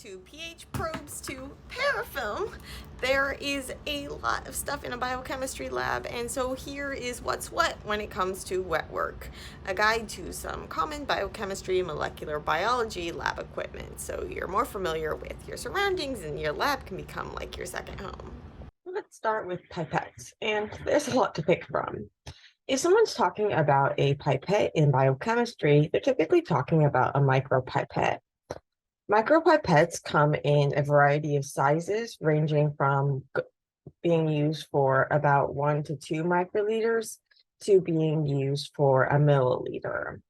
to pH probes to parafilm, there is a lot of stuff in a biochemistry lab, and so here is what's what when it comes to wet work. A guide to some common biochemistry and molecular biology lab equipment, so you're more familiar with your surroundings and your lab can become like your second home. Let's start with pipettes, and there's a lot to pick from. If someone's talking about a pipette in biochemistry, they're typically talking about a micropipette. Micropipettes come in a variety of sizes, ranging from being used for about 1 to 2 microliters to being used for a milliliter.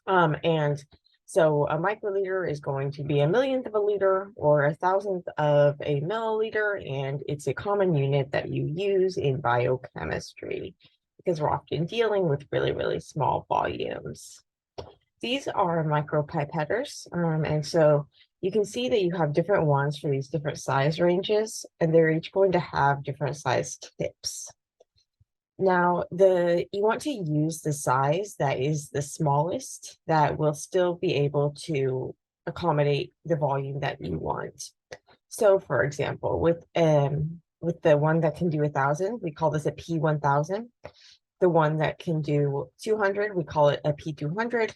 And so a microliter is going to be a millionth of a liter or a thousandth of a milliliter, and it's a common unit that you use in biochemistry because we're often dealing with really, really small volumes. These are micropipetters, and so you can see that you have different ones for these different size ranges, and they're each going to have different size tips. Now, you want to use the size that is the smallest that will still be able to accommodate the volume that you want. So, for example, with the one that can do 1,000, we call this a P1000. The one that can do 200, we call it a P200.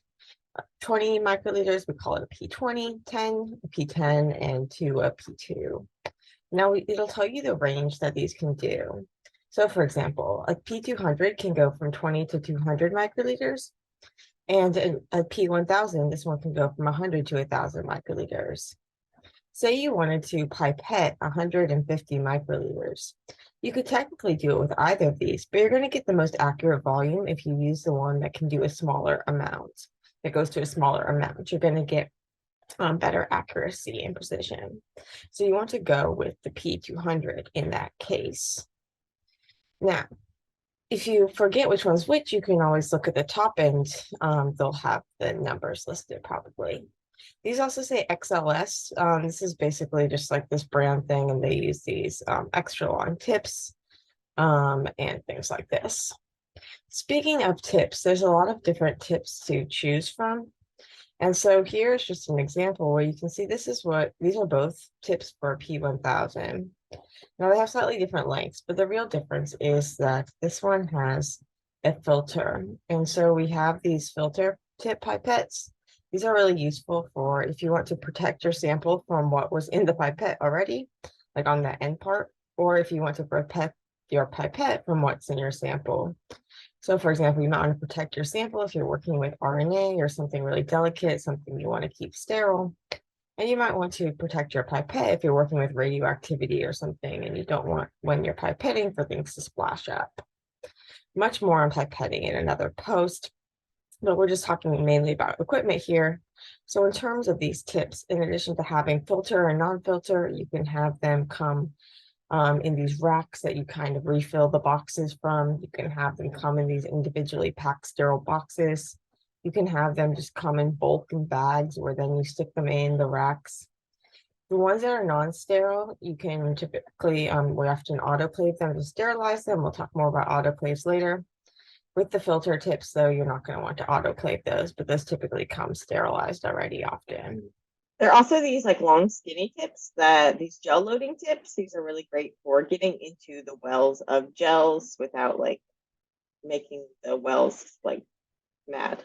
20 microliters, we call it a P20, 10, a P10, and 2, a P2. Now, it'll tell you the range that these can do. So, for example, a P200 can go from 20 to 200 microliters, and a P1000, this one can go from 100 to 1,000 microliters. Say you wanted to pipette 150 microliters. You could technically do it with either of these, but you're going to get the most accurate volume if you use the one that can do a smaller amount. It goes to a smaller amount. You're going to get better accuracy and precision. So you want to go with the P200 in that case. Now, if you forget which one's which, you can always look at the top end. They'll have the numbers listed probably. These also say XLS. This is basically just like this brand thing, and they use these extra long tips and things like this. Speaking of tips, there's a lot of different tips to choose from. And so here's just an example where you can see these are both tips for P1000. Now they have slightly different lengths, but the real difference is that this one has a filter. And so we have these filter tip pipettes. These are really useful for if you want to protect your sample from what was in the pipette already, like on the end part, or if you want to protect your pipette from what's in your sample. So, for example, you might want to protect your sample if you're working with RNA or something really delicate, something you want to keep sterile. And you might want to protect your pipette if you're working with radioactivity or something, and you don't want, when you're pipetting, for things to splash up. Much more on pipetting in another post, but we're just talking mainly about equipment here. So in terms of these tips, in addition to having filter and non-filter, you can have them come in these racks that you kind of refill the boxes from. You can have them come in these individually packed sterile boxes. You can have them just come in bulk in bags where then you stick them in the racks. The ones that are non-sterile, you can typically, we often autoclave them to sterilize them. We'll talk more about autoclaves later. With the filter tips, though, you're not going to want to autoclave those, but those typically come sterilized already often. There are also these like long skinny tips, these gel loading tips. These are really great for getting into the wells of gels without like making the wells like mad.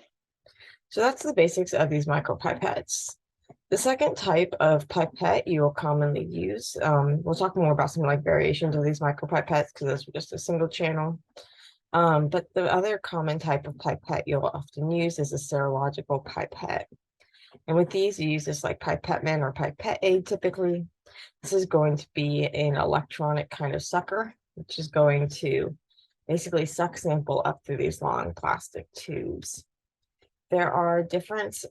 So that's the basics of these micropipettes. The second type of pipette you will commonly use, we'll talk more about some like variations of these micropipettes because those are just a single channel. But the other common type of pipette you'll often use is a serological pipette. And with these, you use this like pipette man or pipette aid typically. This is going to be an electronic kind of sucker, which is going to basically suck sample up through these long plastic tubes. There are different,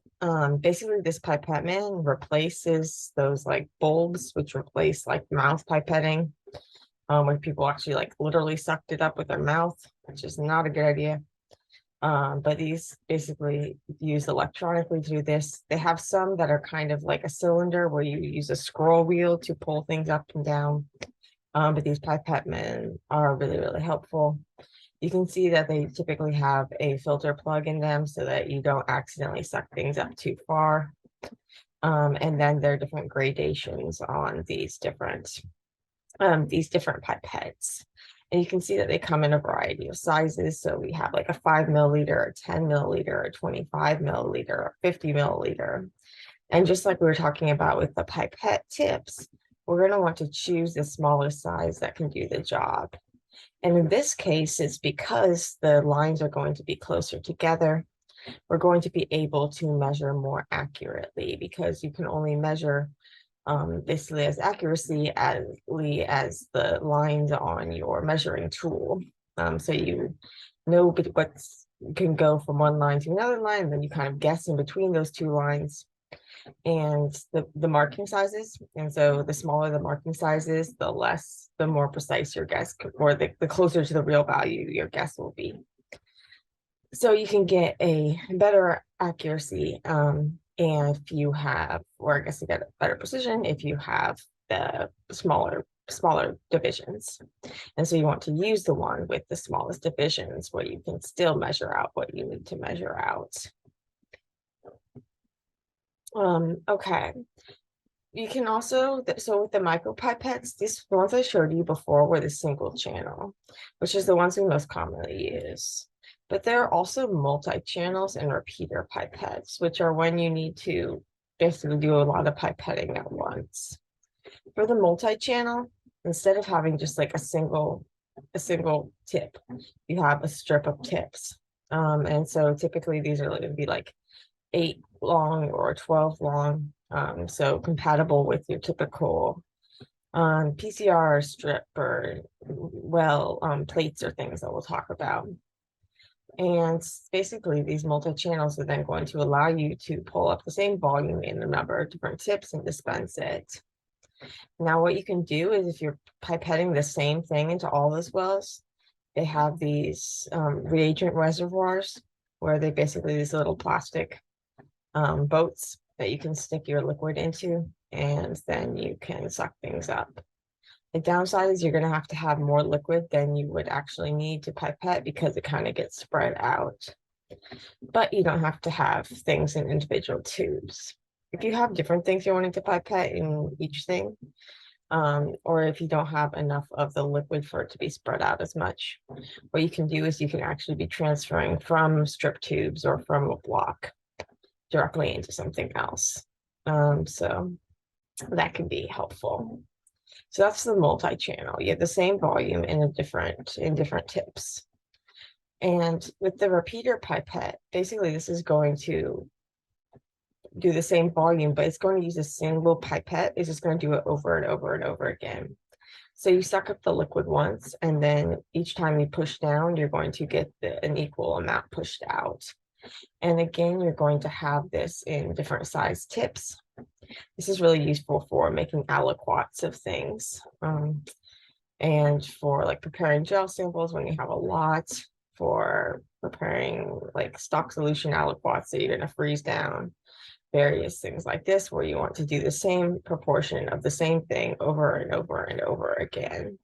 basically this pipette man replaces those like bulbs, which replace like mouth pipetting, where people actually like literally sucked it up with their mouth, which is not a good idea. But these basically use electronically to do this. They have some that are kind of like a cylinder where you use a scroll wheel to pull things up and down. But these pipette men are really, really helpful. You can see that they typically have a filter plug in them so that you don't accidentally suck things up too far. And then there are different gradations on these different pipettes. And you can see that they come in a variety of sizes. So we have like a 5 milliliter, a 10 milliliter, a 25 milliliter, a 50 milliliter. And just like we were talking about with the pipette tips, we're going to want to choose the smaller size that can do the job. And in this case, it's because the lines are going to be closer together. We're going to be able to measure more accurately because you can only measure basically as accurately as the lines on your measuring tool. So you know what's can go from one line to another line, and then you kind of guess in between those two lines and the marking sizes. And so the smaller the marking sizes, the more precise your guess, or the closer to the real value your guess will be. So you can get a better accuracy and if you have, or I guess you get a better precision if you have the smaller divisions. And so you want to use the one with the smallest divisions where you can still measure out what you need to measure out. Okay. You can also, so with the micropipettes, these ones I showed you before were the single channel, which is the ones we most commonly use. But there are also multi-channels and repeater pipettes, which are when you need to basically do a lot of pipetting at once. For the multi-channel, instead of having just like a single tip, you have a strip of tips. And so typically these are going to be like 8 long or 12 long, so compatible with your typical PCR strip or plates or things that we'll talk about. And basically these multi-channels are then going to allow you to pull up the same volume in a number of different tips and dispense it. Now what you can do is if you're pipetting the same thing into all those wells, they have these reagent reservoirs where they basically these little plastic boats that you can stick your liquid into, and then you can suck things up. The downside is you're going to have more liquid than you would actually need to pipette because it kind of gets spread out. But you don't have to have things in individual tubes. If you have different things you're wanting to pipette in each thing, or if you don't have enough of the liquid for it to be spread out as much, what you can do is you can actually be transferring from strip tubes or from a block directly into something else. So that can be helpful. So that's the multi-channel. You have the same volume in different tips. And with the repeater pipette, basically this is going to do the same volume, but it's going to use a single pipette. It's just going to do it over and over and over again. So you suck up the liquid once, and then each time you push down, you're going to get an equal amount pushed out. And again, you're going to have this in different size tips. This is really useful for making aliquots of things. And for like preparing gel samples when you have a lot, for preparing like stock solution aliquots that you're going to freeze down, various things like this where you want to do the same proportion of the same thing over and over and over again.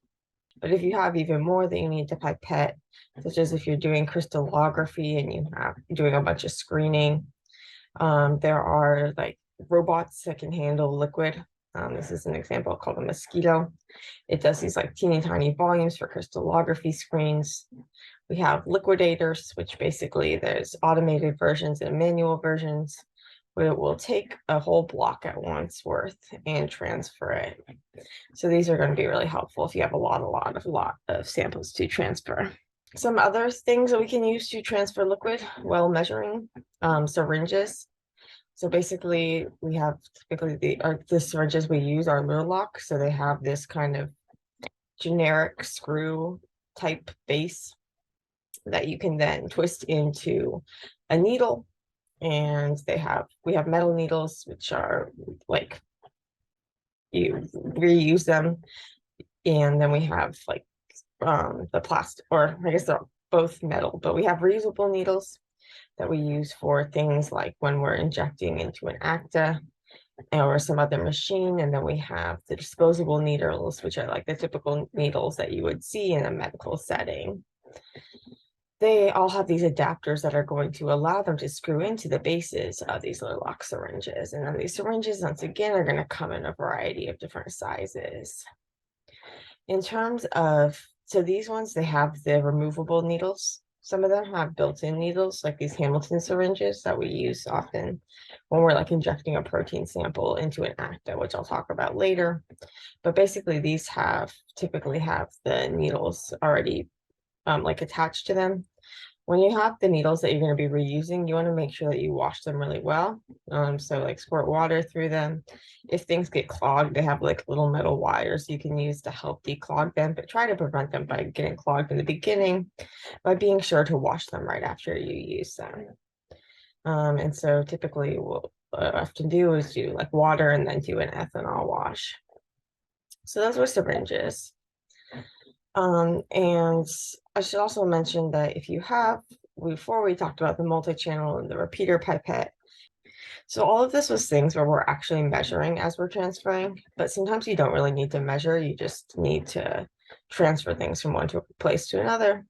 But if you have even more that you need to pipette, such as if you're doing crystallography and you're doing a bunch of screening, there are like robots that can handle liquid. This is an example called a mosquito. It does these like teeny tiny volumes for crystallography screens. We have liquidators, which basically there's automated versions and manual versions, where it will take a whole block at once worth and transfer it. So these are going to be really helpful if you have a lot of samples to transfer. Some other things that we can use to transfer liquid while measuring, syringes. So basically we have typically the syringes we use are Lurlock. So they have this kind of generic screw type base that you can then twist into a needle. And we have metal needles, which are like, you reuse them. And then we have like the plastic, or I guess they're both metal, but we have reusable needles that we use for things like when we're injecting into an ACTA or some other machine. And then we have the disposable needles, which are like the typical needles that you would see in a medical setting. they all have these adapters that are going to allow them to screw into the bases of these little lock syringes. And then these syringes, once again, are going to come in a variety of different sizes. In terms of, so these ones, they have the removable needles. Some of them have built-in needles, like these Hamilton syringes that we use often when we're like injecting a protein sample into an acta, which I'll talk about later. But basically, these typically have the needles already like attached to them. When you have the needles that you're going to be reusing, you want to make sure that you wash them really well. So like squirt water through them. If things get clogged, they have like little metal wires you can use to help declog them, but try to prevent them by getting clogged in the beginning by being sure to wash them right after you use them. And so typically what I have to do is do like water and then do an ethanol wash. So those were syringes. And I should also mention that if you have, before we talked about the multi-channel and the repeater pipette, so all of this was things where we're actually measuring as we're transferring, but sometimes you don't really need to measure, you just need to transfer things from one place to another.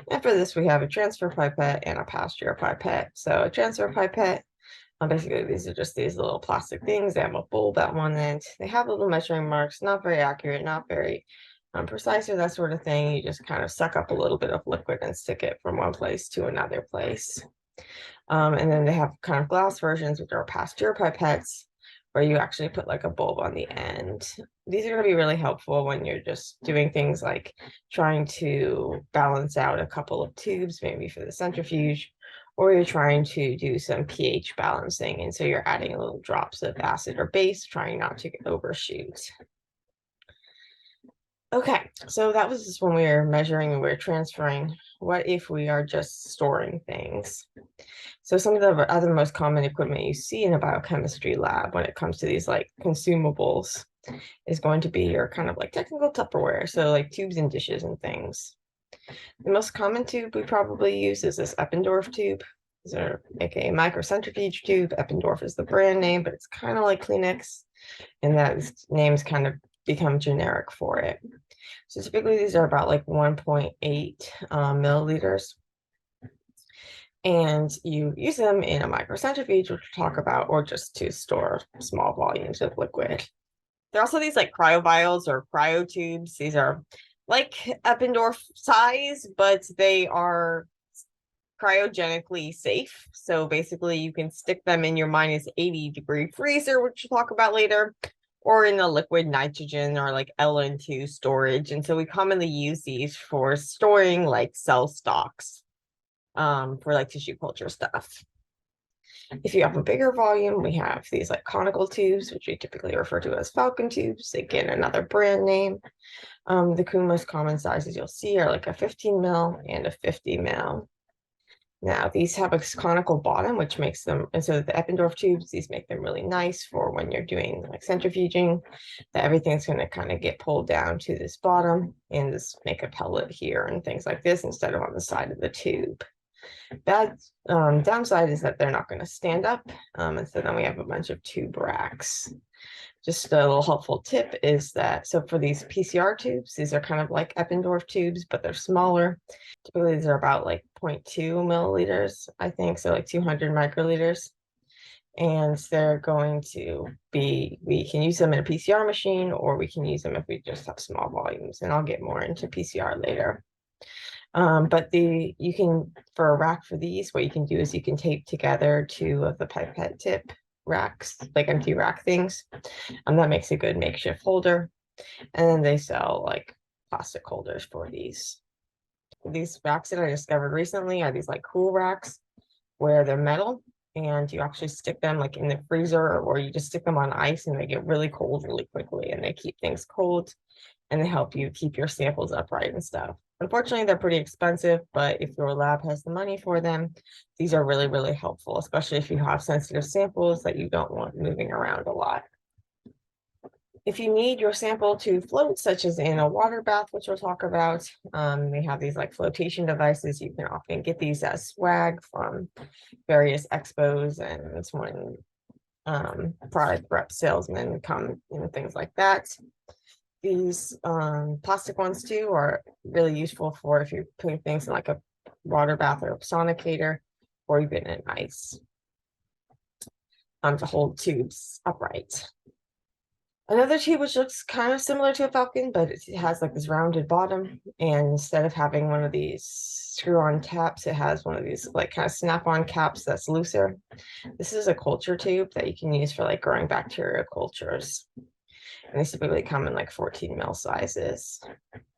And for this, we have a transfer pipette and a pass-through pipette. So a transfer pipette, basically these are just these little plastic things. They have a bulb at one end. They have little measuring marks, not very accurate, not very precise or that sort of thing. You just kind of suck up a little bit of liquid and stick it from one place to another place. And then they have kind of glass versions, which are pass-through pipettes, where you actually put like a bulb on the end. These are going to be really helpful when you're just doing things like trying to balance out a couple of tubes, maybe for the centrifuge, or you're trying to do some pH balancing. And so you're adding little drops of acid or base, trying not to overshoot. Okay, so that was just when we were measuring and we were transferring. What if we are just storing things? So some of the other most common equipment you see in a biochemistry lab when it comes to these like consumables is going to be your kind of like technical Tupperware. So like tubes and dishes and things. The most common tube we probably use is this Eppendorf tube. These are aka microcentrifuge tube. Eppendorf is the brand name, but it's kind of like Kleenex, and that name's kind of become generic for it. So typically these are about like 1.8 milliliters. And you use them in a microcentrifuge, which we'll talk about, or just to store small volumes of liquid. There are also these like cryovials or cryo tubes. These are like Eppendorf size, but they are cryogenically safe. So basically you can stick them in your -80-degree freezer, which we'll talk about later, or in a liquid nitrogen or like LN2 storage. And so we commonly use these for storing like cell stocks for like tissue culture stuff. If you have a bigger volume, we have these like conical tubes, which we typically refer to as Falcon tubes. Again, another brand name. The most common sizes you'll see are like a 15 mil and a 50 mil. Now, these have a conical bottom, which makes them, and so the Eppendorf tubes, these make them really nice for when you're doing like centrifuging, that everything's going to kind of get pulled down to this bottom and just make a pellet here and things like this instead of on the side of the tube. Bad downside is that they're not going to stand up, and so then we have a bunch of tube racks. Just a little helpful tip is that, so for these PCR tubes, these are kind of like Eppendorf tubes, but they're smaller. Typically, these are about like 0.2 milliliters, I think, so like 200 microliters. And they're going to be, we can use them in a PCR machine, or we can use them if we just have small volumes. And I'll get more into PCR later. But you can, for a rack for these, what you can do is you can tape together two of the pipette tip racks, like empty rack things. And that makes a good makeshift holder. And then they sell like plastic holders for these. These racks that I discovered recently are these like cool racks where they're metal and you actually stick them like in the freezer, or you just stick them on ice and they get really cold really quickly and they keep things cold and they help you keep your samples upright and stuff. Unfortunately, they're pretty expensive, but if your lab has the money for them, these are really, really helpful, especially if you have sensitive samples that you don't want moving around a lot. If you need your sample to float, such as in a water bath, which we'll talk about, they have these like flotation devices. You can often get these as swag from various expos, and it's when product rep salesmen come and things like that. These plastic ones too are really useful for if you're putting things in like a water bath or sonicator, or even an ice to hold tubes upright. Another tube which looks kind of similar to a falcon, but it has like this rounded bottom, and instead of having one of these screw-on caps, it has one of these like kind of snap-on caps that's looser. This is a culture tube that you can use for like growing bacteria cultures. And these typically come in like 14 mil sizes.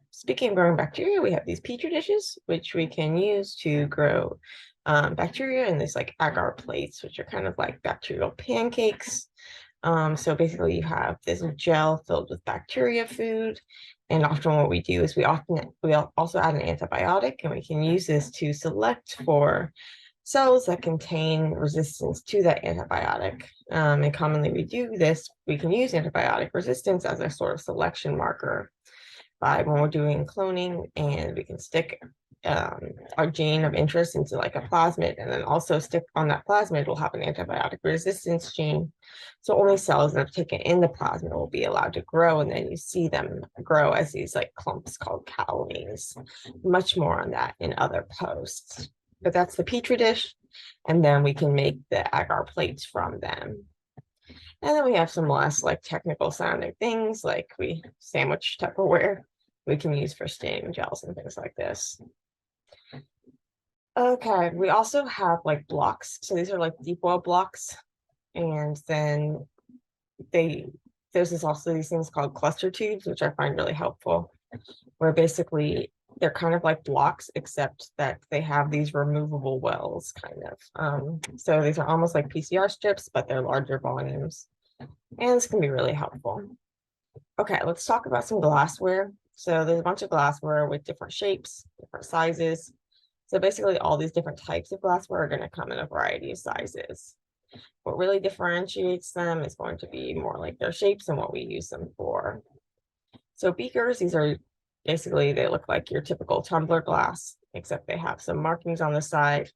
Speaking of growing bacteria, we have these Petri dishes, which we can use to grow bacteria, and these like agar plates, which are kind of like bacterial pancakes. So basically you have this gel filled with bacteria food. And often what we do is we also add an antibiotic, and we can use this to select for cells that contain resistance to that antibiotic. And commonly we do this, we can use antibiotic resistance as a sort of selection marker by when we're doing cloning, and we can stick our gene of interest into like a plasmid, and then also stick on that plasmid will have an antibiotic resistance gene. So only cells that are taken in the plasmid will be allowed to grow, and then you see them grow as these like clumps called colonies. Much more on that in other posts. But that's the Petri dish, and then we can make the agar plates from them. And then we have some less like technical sounding things like sandwich Tupperware we can use for staining gels and things like this. Okay, we also have like blocks. So these are like deep well blocks. And then there's also these things called cluster tubes, which I find really helpful, where basically they're kind of like blocks, except that they have these removable wells kind of. So these are almost like PCR strips, but they're larger volumes. And this can be really helpful. Okay, let's talk about some glassware. So there's a bunch of glassware with different shapes, different sizes. So basically all these different types of glassware are going to come in a variety of sizes. What really differentiates them is going to be more like their shapes and what we use them for. So beakers, these are basically, they look like your typical tumbler glass, except they have some markings on the side.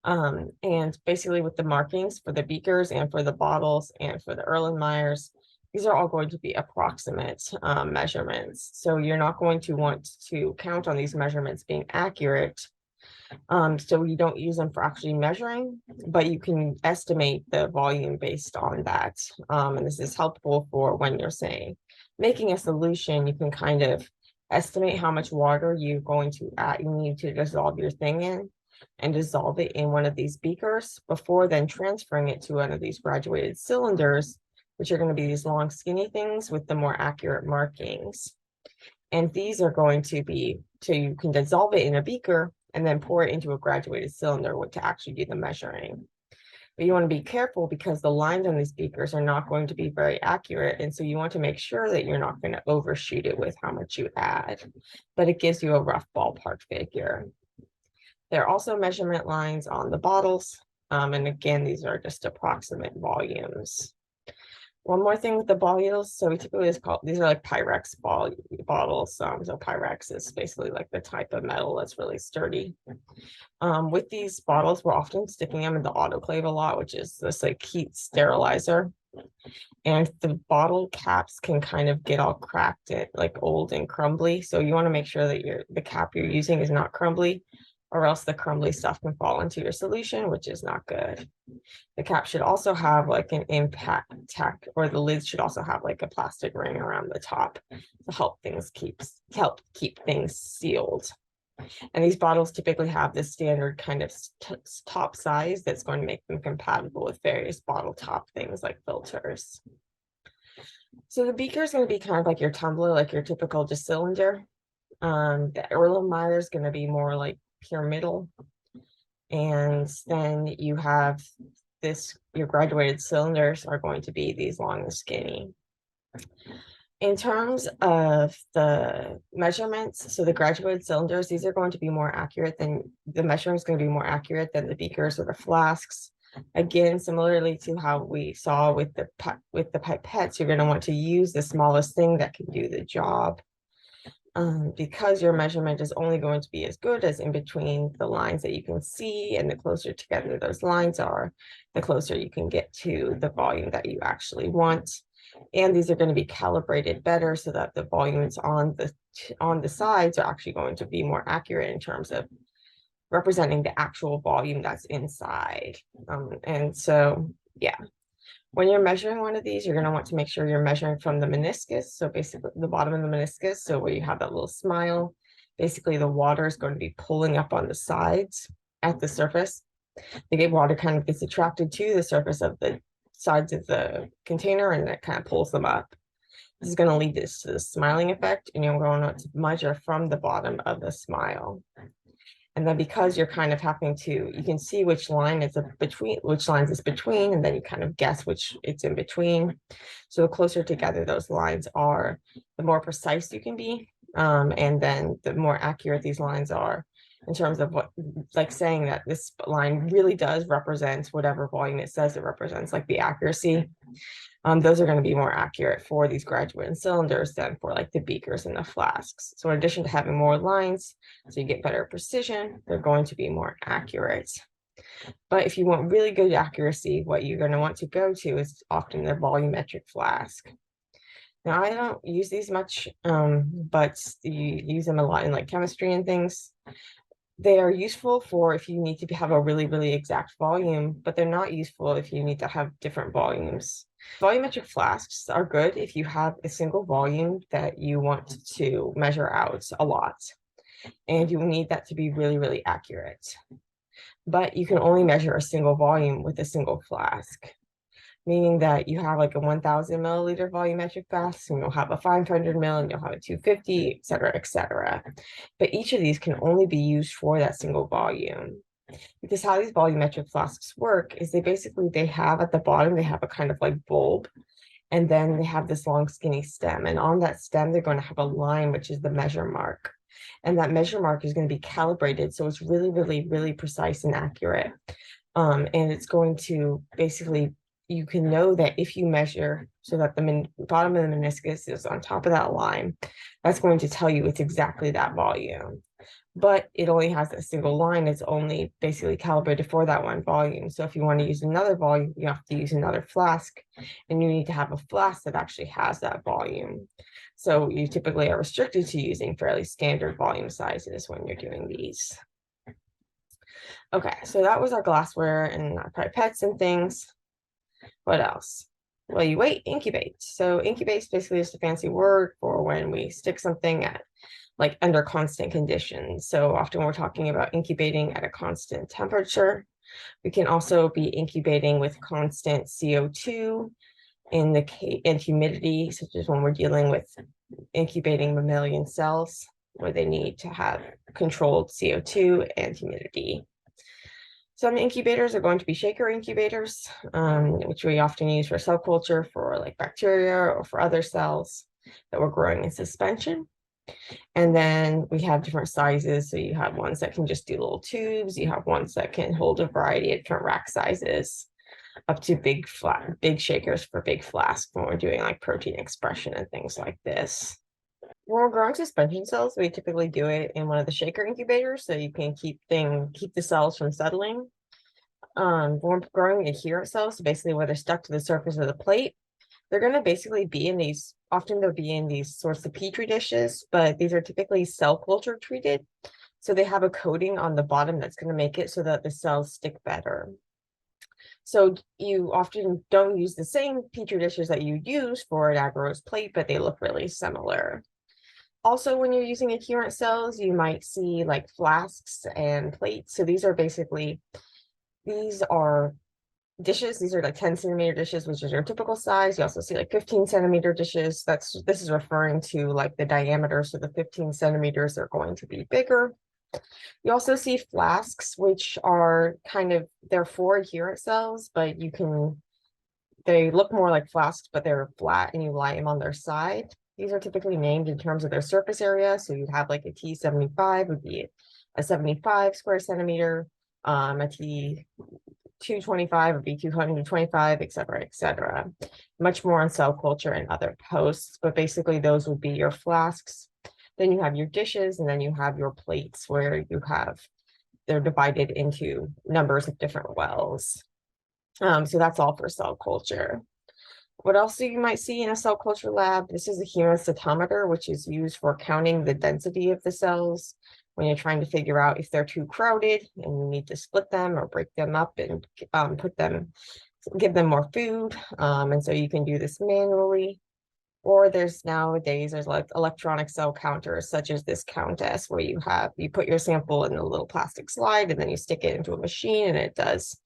And basically with the markings for the beakers and for the bottles and for the Erlenmeyers, these are all going to be approximate measurements. So you're not going to want to count on these measurements being accurate. So you don't use them for actually measuring, but you can estimate the volume based on that. And this is helpful for when you're saying making a solution, you can kind of estimate how much water you're going to add, you need to dissolve your thing in, and dissolve it in one of these beakers before then transferring it to one of these graduated cylinders, which are going to be these long skinny things with the more accurate markings. And these are going to be, so you can dissolve it in a beaker and then pour it into a graduated cylinder to actually do the measuring. But you want to be careful because the lines on these beakers are not going to be very accurate. And so you want to make sure that you're not going to overshoot it with how much you add, but it gives you a rough ballpark figure. There are also measurement lines on the bottles. And again, these are just approximate volumes. One more thing with the bottles, so we typically these are like Pyrex bottles. So Pyrex is basically like the type of metal that's really sturdy. With these bottles, we're often sticking them in the autoclave a lot, which is this like heat sterilizer. And the bottle caps can kind of get all cracked, like old and crumbly. So you want to make sure that the cap you're using is not crumbly, or else the crumbly stuff can fall into your solution, which is not good. The cap should also have like an impact tack, or the lid should also have like a plastic ring around the top to help keep things sealed. And these bottles typically have this standard kind of top size that's going to make them compatible with various bottle top things like filters. So the beaker is going to be kind of like your tumbler, like your typical just cylinder. The Erlenmeyer is going to be more like pyramidal. And then you have your graduated cylinders are going to be these long and skinny. In terms of the measurements, so the graduated cylinders, these are going to be more accurate than the measuring is going to be more accurate than the beakers or the flasks. Again, similarly to how we saw with the pipettes, you're going to want to use the smallest thing that can do the job. Because your measurement is only going to be as good as in between the lines that you can see, and the closer together those lines are, the closer you can get to the volume that you actually want. And these are going to be calibrated better so that the volumes on the sides are actually going to be more accurate in terms of representing the actual volume that's inside. And so, yeah, when you're measuring one of these, you're going to want to make sure you're measuring from the meniscus. So basically the bottom of the meniscus. So where you have that little smile, basically the water is going to be pulling up on the sides at the surface. The water kind of gets attracted to the surface of the sides of the container, and it kind of pulls them up. This is going to lead to the smiling effect, and you're going to measure from the bottom of the smile. And then because you're kind of having to, you can see which line is between, which lines is between, and then you kind of guess which it's in between. So the closer together those lines are, the more precise you can be. And then the more accurate these lines are in terms of what, like saying that this line really does represent whatever volume it says it represents, like the accuracy. Those are going to be more accurate for these graduate cylinders than for like the beakers and the flasks. So in addition to having more lines, so you get better precision, they're going to be more accurate. But if you want really good accuracy, what you're going to want to go to is often the volumetric flask. Now, I don't use these much, but you use them a lot in like chemistry and things. They are useful for if you need to have a really, really exact volume, but they're not useful if you need to have different volumes. Volumetric flasks are good if you have a single volume that you want to measure out a lot, and you need that to be really, really accurate. But you can only measure a single volume with a single flask, meaning that you have like a 1000 milliliter volumetric flask, and you'll have a 500 ml, and you'll have a 250, et cetera, et cetera. But each of these can only be used for that single volume. Because how these volumetric flasks work is they have at the bottom, they have a kind of like bulb, and then they have this long skinny stem. And on that stem, they're going to have a line, which is the measure mark. And that measure mark is going to be calibrated. So it's really, really, really precise and accurate. And it's going to basically, you can know that if you measure so that the bottom of the meniscus is on top of that line, that's going to tell you it's exactly that volume. But it only has a single line. It's only basically calibrated for that one volume. So if you want to use another volume, you have to use another flask, and you need to have a flask that actually has that volume. So you typically are restricted to using fairly standard volume sizes when you're doing these. Okay, so that was our glassware and our pipettes and things. What else? Well, you incubate. So incubate basically is a fancy word for when we stick something at like under constant conditions. So often we're talking about incubating at a constant temperature. We can also be incubating with constant CO2 and humidity, such as when we're dealing with incubating mammalian cells, where they need to have controlled CO2 and humidity. Some incubators are going to be shaker incubators, which we often use for cell culture for like bacteria or for other cells that we're growing in suspension. And then we have different sizes. So you have ones that can just do little tubes. You have ones that can hold a variety of different rack sizes, up to big shakers for big flasks when we're doing like protein expression and things like this. When we're growing suspension cells, we typically do it in one of the shaker incubators, so you can keep the cells from settling. When we're growing adherent cells, so basically where they're stuck to the surface of the plate, they're going to basically be in these, often they'll be in these sorts of Petri dishes, but these are typically cell culture treated. So they have a coating on the bottom that's going to make it so that the cells stick better. So you often don't use the same Petri dishes that you use for an agarose plate, but they look really similar. Also, when you're using adherent cells, you might see like flasks and plates. So these are dishes. These are like 10 centimeter dishes, which is your typical size. You also see like 15 centimeter dishes. This is referring to like the diameter. So the 15 centimeters are going to be bigger. You also see flasks, which are they're for adherent cells, but they look more like flasks, but they're flat and you lie them on their side. These are typically named in terms of their surface area. So you'd have like a T75 would be a 75 square centimeter, a T225 would be 225, et cetera, et cetera. Much more on cell culture and other posts, but basically those would be your flasks. Then you have your dishes, and then you have your plates where they're divided into numbers of different wells. So that's all for cell culture. What else you might see in a cell culture lab? This is a hemocetometer, which is used for counting the density of the cells. when you're trying to figure out if they're too crowded and you need to split them or break them up and give them more food. And so you can do this manually. Or nowadays there's like electronic cell counters, such as this Countess, where you put your sample in a little plastic slide and then you stick it into a machine and it does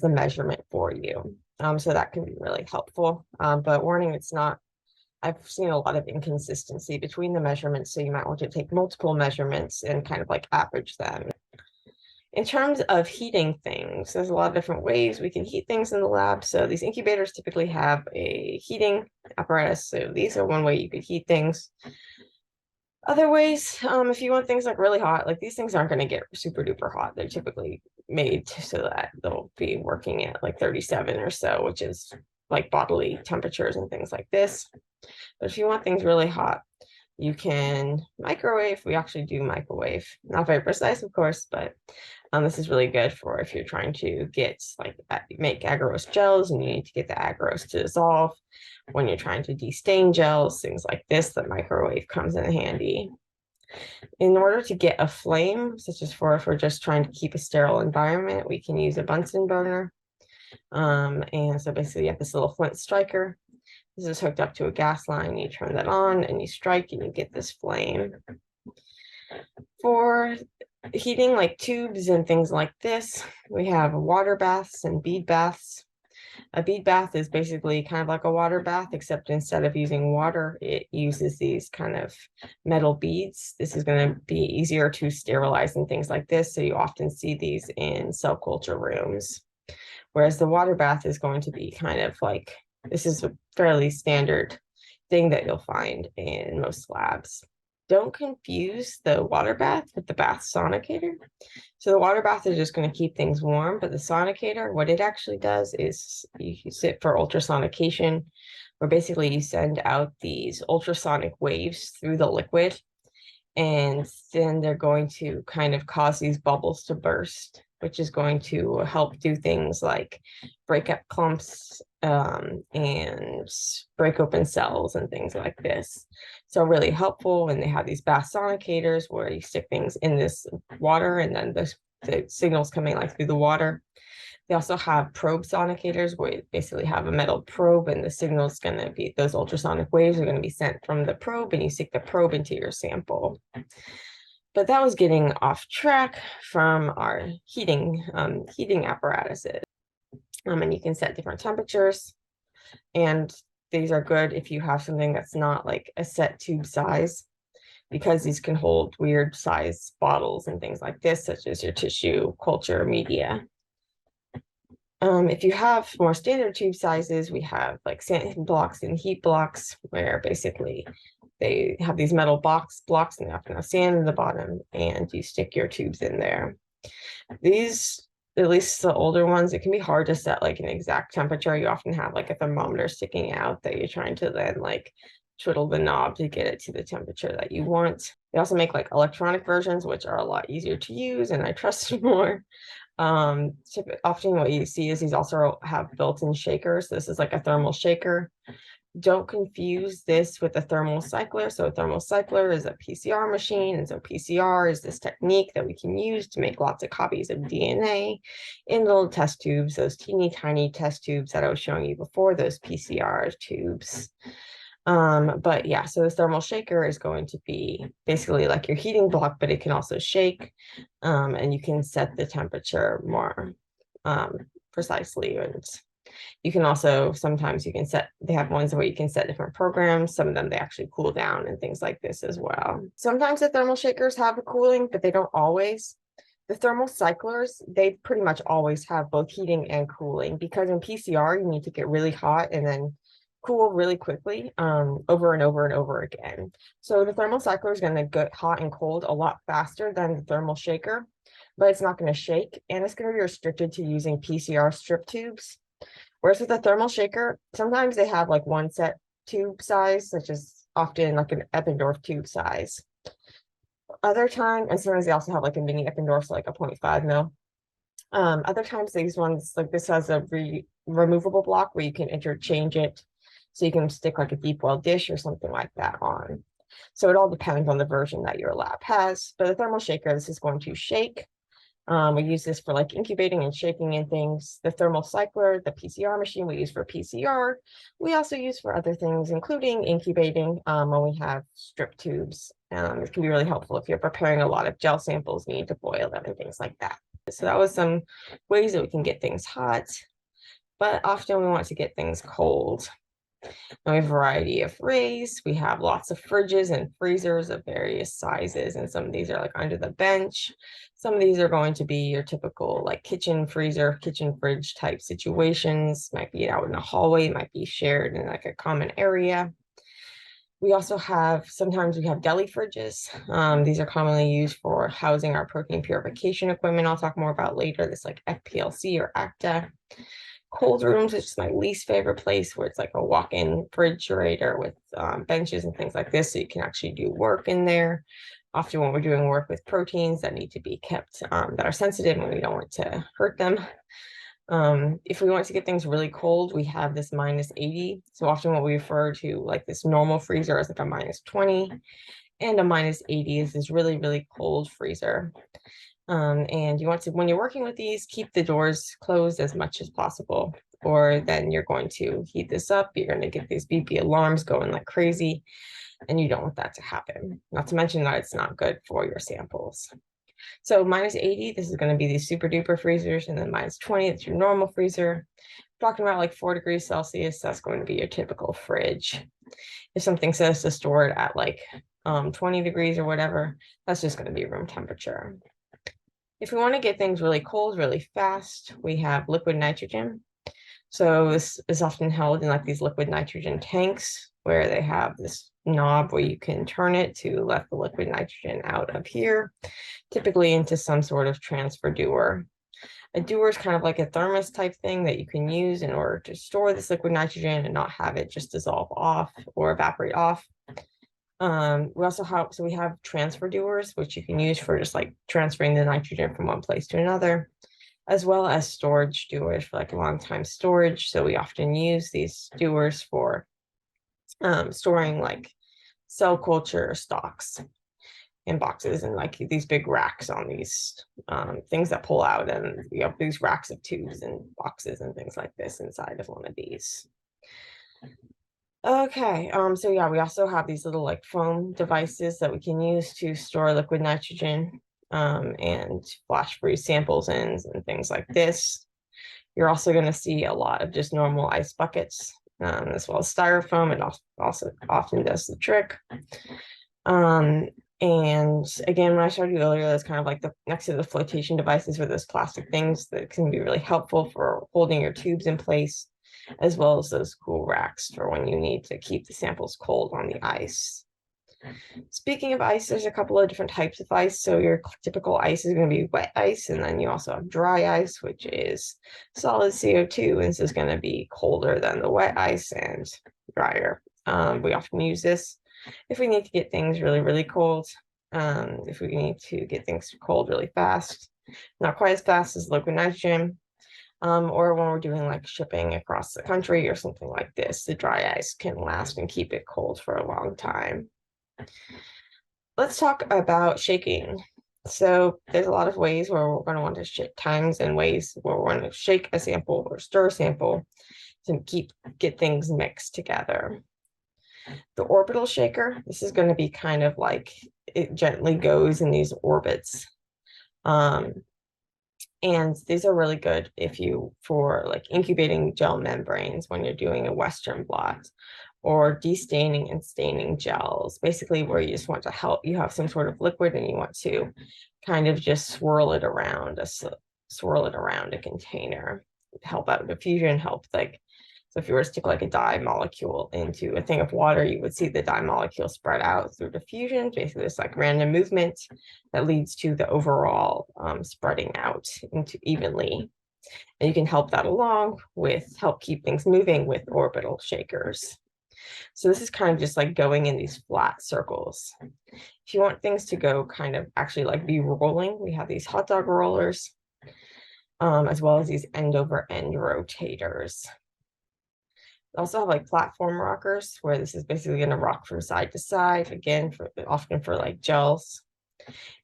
the measurement for you. So that can be really helpful. But warning, I've seen a lot of inconsistency between the measurements, so you might want to take multiple measurements and kind of like average them. In terms of heating things, there's a lot of different ways we can heat things in the lab. So these incubators typically have a heating apparatus. So these are one way you could heat things. Other ways, if you want things like really hot, like these things aren't going to get super duper hot. They're typically made so that they'll be working at like 37 or so, which is like bodily temperatures and things like this. But if you want things really hot, you can microwave. We actually do microwave. Not very precise, of course, but this is really good for if you're trying to make agarose gels and you need to get the agarose to dissolve. When you're trying to destain gels, things like this, the microwave comes in handy. In order to get a flame, such as if we're just trying to keep a sterile environment, we can use a Bunsen burner. And so basically you have this little flint striker. This is hooked up to a gas line. You turn that on and you strike and you get this flame. For heating like tubes and things like this, we have water baths and bead baths. A bead bath is basically kind of like a water bath, except instead of using water, it uses these kind of metal beads. This is going to be easier to sterilize and things like this. So you often see these in cell culture rooms. Whereas the water bath is going to be kind of like, this is a fairly standard thing that you'll find in most labs. Don't confuse the water bath with the bath sonicator. So the water bath is just going to keep things warm, but the sonicator, what it actually does is you use it for ultrasonication, where basically you send out these ultrasonic waves through the liquid, and then they're going to kind of cause these bubbles to burst, which is going to help do things like break up clumps and break open cells and things like this. So really helpful when they have these bath sonicators where you stick things in this water and then the signals coming like through the water. They also have probe sonicators where you basically have a metal probe and the signal's going to be, those ultrasonic waves are going to be sent from the probe and you stick the probe into your sample. But that was getting off track from our heating apparatuses. And you can set different temperatures. And these are good if you have something that's not like a set tube size, because these can hold weird size bottles and things like this, such as your tissue culture media. If you have more standard tube sizes, we have like sand blocks and heat blocks, where basically they have these metal blocks and they often have sand in the bottom, and you stick your tubes in there. These, at least the older ones, it can be hard to set like an exact temperature. You often have like a thermometer sticking out that you're trying to then like twiddle the knob to get it to the temperature that you want. They also make like electronic versions, which are a lot easier to use and I trust more. Often what you see is these also have built-in shakers. This is like a thermal shaker. Don't confuse this with a thermal cycler. So a thermal cycler is a PCR machine, and so PCR is this technique that we can use to make lots of copies of DNA in little test tubes, those teeny tiny test tubes that I was showing you before, those PCR tubes. But yeah, so this thermal shaker is going to be basically like your heating block, but it can also shake, and you can set the temperature more precisely. And you can also, sometimes you can set, they have ones where you can set different programs. Some of them, they actually cool down and things like this as well. Sometimes the thermal shakers have a cooling, but they don't always. The thermal cyclers, they pretty much always have both heating and cooling, because in PCR, you need to get really hot and then cool really quickly over and over and over again. So the thermal cycler is going to get hot and cold a lot faster than the thermal shaker, but it's not going to shake, and it's going to be restricted to using PCR strip tubes. Whereas with the thermal shaker, sometimes they have like one set tube size, such as often like an Eppendorf tube size. Other time, and sometimes they also have like a mini Eppendorf, so like a 0.5 mil. Other times these ones, like this has a removable block where you can interchange it. So you can stick like a deep well dish or something like that on. So it all depends on the version that your lab has. But the thermal shaker, this is going to shake. We use this for like incubating and shaking and things. The thermal cycler, the PCR machine we use for PCR. We also use for other things, including incubating when we have strip tubes. It can be really helpful if you're preparing a lot of gel samples, you need to boil them and things like that. So that was some ways that we can get things hot, but often we want to get things cold. We have a variety of rays. We have lots of fridges and freezers of various sizes, and some of these are like under the bench. Some of these are going to be your typical like kitchen freezer, kitchen fridge type situations. Might be out in a hallway, might be shared in like a common area. We also have, sometimes we have deli fridges. These are commonly used for housing our protein purification equipment. I'll talk more about later, this like FPLC or ACTA. Cold rooms, which is my least favorite place, where it's like a walk-in refrigerator with benches and things like this, so you can actually do work in there. Often when we're doing work with proteins that need to be kept, that are sensitive and we don't want to hurt them. If we want to get things really cold, we have this -80. So often what we refer to like this normal freezer as like a -20, and a -80 is this really, really cold freezer. And you want to, when you're working with these, keep the doors closed as much as possible, or then you're going to heat this up. You're going to get these BP alarms going like crazy, and you don't want that to happen. Not to mention that it's not good for your samples. So -80, this is going to be these super duper freezers, and then -20, it's your normal freezer. Talking about like 4 degrees Celsius, that's going to be your typical fridge. If something says to store it at like 20 degrees or whatever, that's just going to be room temperature. If we want to get things really cold, really fast, we have liquid nitrogen. So this is often held in like these liquid nitrogen tanks, where they have this knob where you can turn it to let the liquid nitrogen out of here, typically into some sort of transfer dewar. A dewar is kind of like a thermos type thing that you can use in order to store this liquid nitrogen and not have it just dissolve off or evaporate off. We also have, so we have transfer dewars, which you can use for just like transferring the nitrogen from one place to another, as well as storage dewars for like long time storage. So we often use these dewars for storing like cell culture stocks in boxes, and like these big racks on these things that pull out, and you have these racks of tubes and boxes and things like this inside of one of these. Okay, so yeah, we also have these little like foam devices that we can use to store liquid nitrogen and flash freeze samples in and things like this. You're also going to see a lot of just normal ice buckets, as well as styrofoam. It also often does the trick. And again, when I showed you earlier, that's kind of like the next to the flotation devices were those plastic things that can be really helpful for holding your tubes in place, as well as those cool racks for when you need to keep the samples cold on the ice. Speaking of ice, there's a couple of different types of ice. So your typical ice is going to be wet ice, and then you also have dry ice, which is solid CO2, and this is going to be colder than the wet ice and drier. We often use this if we need to get things really, really cold, if we need to get things cold really fast, not quite as fast as liquid nitrogen, or when we're doing like shipping across the country or something like this, the dry ice can last and keep it cold for a long time. Let's talk about shaking. So there's a lot of ways where we're going to want to shake, times and ways where we're going to shake a sample or stir a sample to get things mixed together. The orbital shaker, this is going to be kind of like it gently goes in these orbits. And these are really good for like incubating gel membranes when you're doing a Western blot, or destaining and staining gels, basically where you just want to help, you have some sort of liquid and you want to kind of just swirl it around a container, help out diffusion, help like, so if you were to stick like a dye molecule into a thing of water, you would see the dye molecule spread out through diffusion, basically this like random movement that leads to the overall spreading out into evenly. And you can help that along with help keep things moving with orbital shakers. So this is kind of just like going in these flat circles. If you want things to go kind of actually like be rolling, we have these hot dog rollers, as well as these end over end rotators. Also have like platform rockers where this is basically going to rock from side to side, again, often for like gels.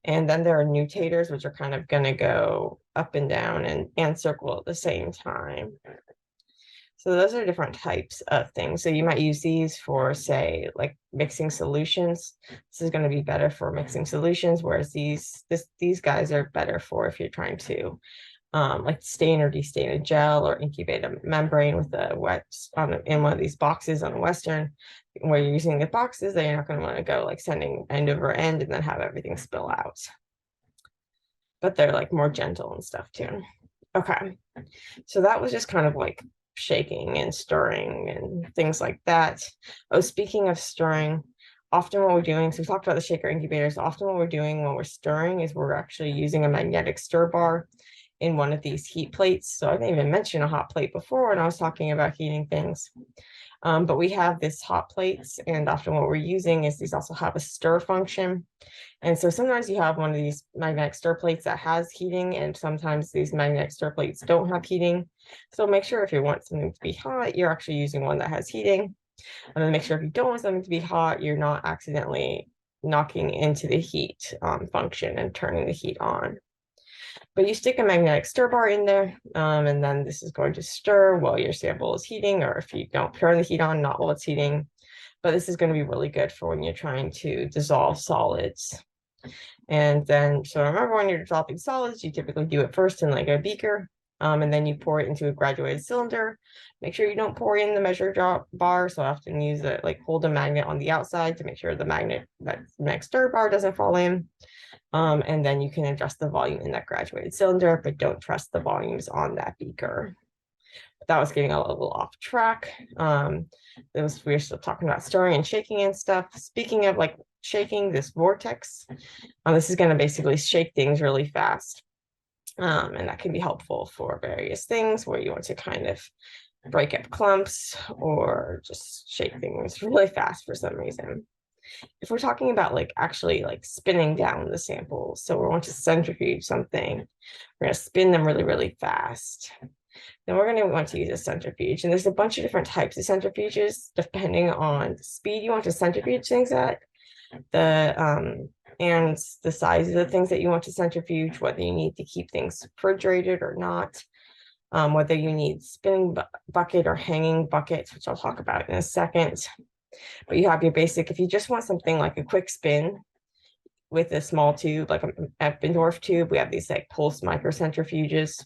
And then there are nutators, which are kind of going to go up and down and circle at the same time. So those are different types of things. So you might use these for, say, like mixing solutions. This is going to be better for mixing solutions, whereas these guys are better for if you're trying to like stain or destain a gel or incubate a membrane with a wet in one of these boxes on a Western, where you're using the boxes, then you're not going to want to go like sending end over end and then have everything spill out. But they're like more gentle and stuff too. Okay, so that was just kind of like shaking and stirring and things like that. Oh, speaking of stirring, often what we're doing, so we talked about the shaker incubators, often what we're doing when we're stirring is we're actually using a magnetic stir bar in one of these heat plates. So I didn't even mention a hot plate before when I was talking about heating things. But we have this hot plates, and often what we're using is these also have a stir function. And so sometimes you have one of these magnetic stir plates that has heating, and sometimes these magnetic stir plates don't have heating. So make sure if you want something to be hot, you're actually using one that has heating. And then make sure if you don't want something to be hot, you're not accidentally knocking into the heat function and turning the heat on. But you stick a magnetic stir bar in there, and then this is going to stir while your sample is heating, or if you don't turn the heat on, not while it's heating. But this is going to be really good for when you're trying to dissolve solids. And then, so remember, when you're dissolving solids, you typically do it first in like a beaker, and then you pour it into a graduated cylinder. Make sure you don't pour in the measure drop bar. So I often use it, like hold a magnet on the outside to make sure the magnet, that magnetic stir bar doesn't fall in. And then you can adjust the volume in that graduated cylinder, but don't trust the volumes on that beaker. That was getting a little off track. We were still talking about stirring and shaking and stuff. Speaking of like shaking, this vortex, this is going to basically shake things really fast. And that can be helpful for various things where you want to kind of break up clumps or just shake things really fast for some reason. If we're talking about like actually like spinning down the samples, so we want to centrifuge something, we're going to spin them really, really fast. Then we're going to want to use a centrifuge. And there's a bunch of different types of centrifuges, depending on the speed you want to centrifuge things at, and the size of the things that you want to centrifuge, whether you need to keep things refrigerated or not, whether you need spinning bucket or hanging bucket, which I'll talk about in a second. But you have your basic, if you just want something like a quick spin with a small tube, like an Eppendorf tube, we have these like pulse microcentrifuges,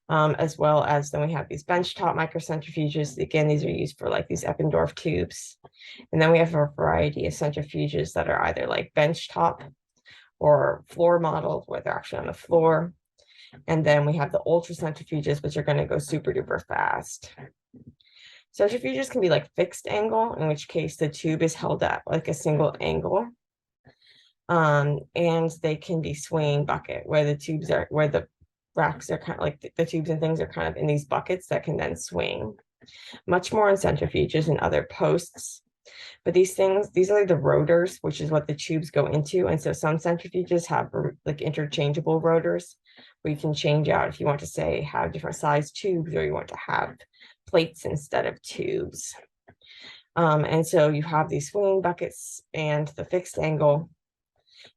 as well as then we have these benchtop microcentrifuges. Again, these are used for like these Eppendorf tubes. And then we have a variety of centrifuges that are either like benchtop or floor models, where they're actually on the floor. And then we have the ultra centrifuges, which are going to go super duper fast. Centrifuges can be like fixed angle, in which case the tube is held at like a single angle. And they can be swinging bucket, where the tubes are, where the racks are kind of like the tubes and things are kind of in these buckets that can then swing. Much more in centrifuges and other posts. But these are the rotors, which is what the tubes go into. And so some centrifuges have like interchangeable rotors, where you can change out if you want to say have different size tubes, or you want to have plates instead of tubes. And so you have these swinging buckets and the fixed angle.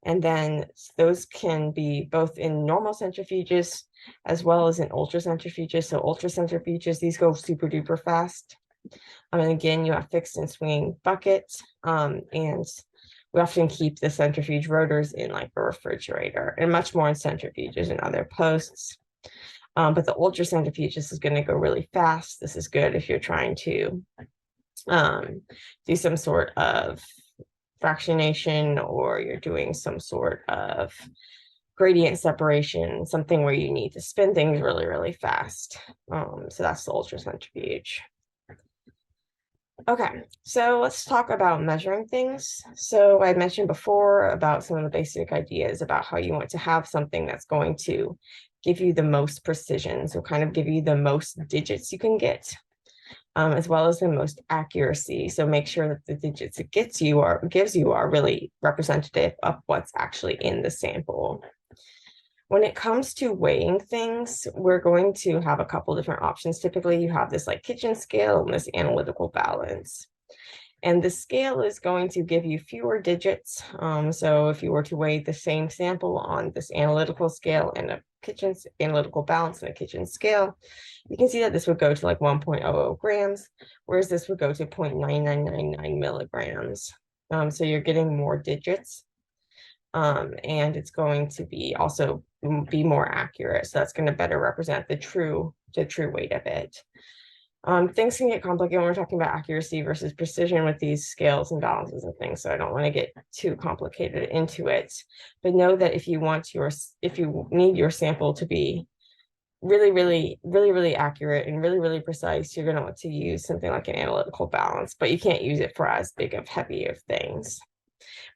And then those can be both in normal centrifuges as well as in ultra centrifuges. So ultra centrifuges, these go super duper fast. And again, you have fixed and swinging buckets. And we often keep the centrifuge rotors in like a refrigerator, and much more in centrifuges and other posts. But the ultra centrifuges is going to go really fast. This is good if you're trying to do some sort of fractionation, or you're doing some sort of gradient separation, something where you need to spin things really, really fast. So that's the ultra centrifuge. Okay, so let's talk about measuring things. So I mentioned before about some of the basic ideas about how you want to have something that's going to give you the most precision, so kind of give you the most digits you can get, as well as the most accuracy. So make sure that the digits it gives you are really representative of what's actually in the sample. When it comes to weighing things, we're going to have a couple different options. Typically, you have this like kitchen scale and this analytical balance. And the scale is going to give you fewer digits. So if you were to weigh the same sample on this analytical scale and a kitchen's analytical balance and a kitchen scale, you can see that this would go to like 1.00 grams, whereas this would go to 0.9999 milligrams. So you're getting more digits. And it's going to be also be more accurate. So that's going to better represent the true weight of it. Things can get complicated when we're talking about accuracy versus precision with these scales and balances and things. So I don't want to get too complicated into it, but know that if you need your sample to be really accurate and really precise, you're going to want to use something like an analytical balance, but you can't use it for as big of heavy of things.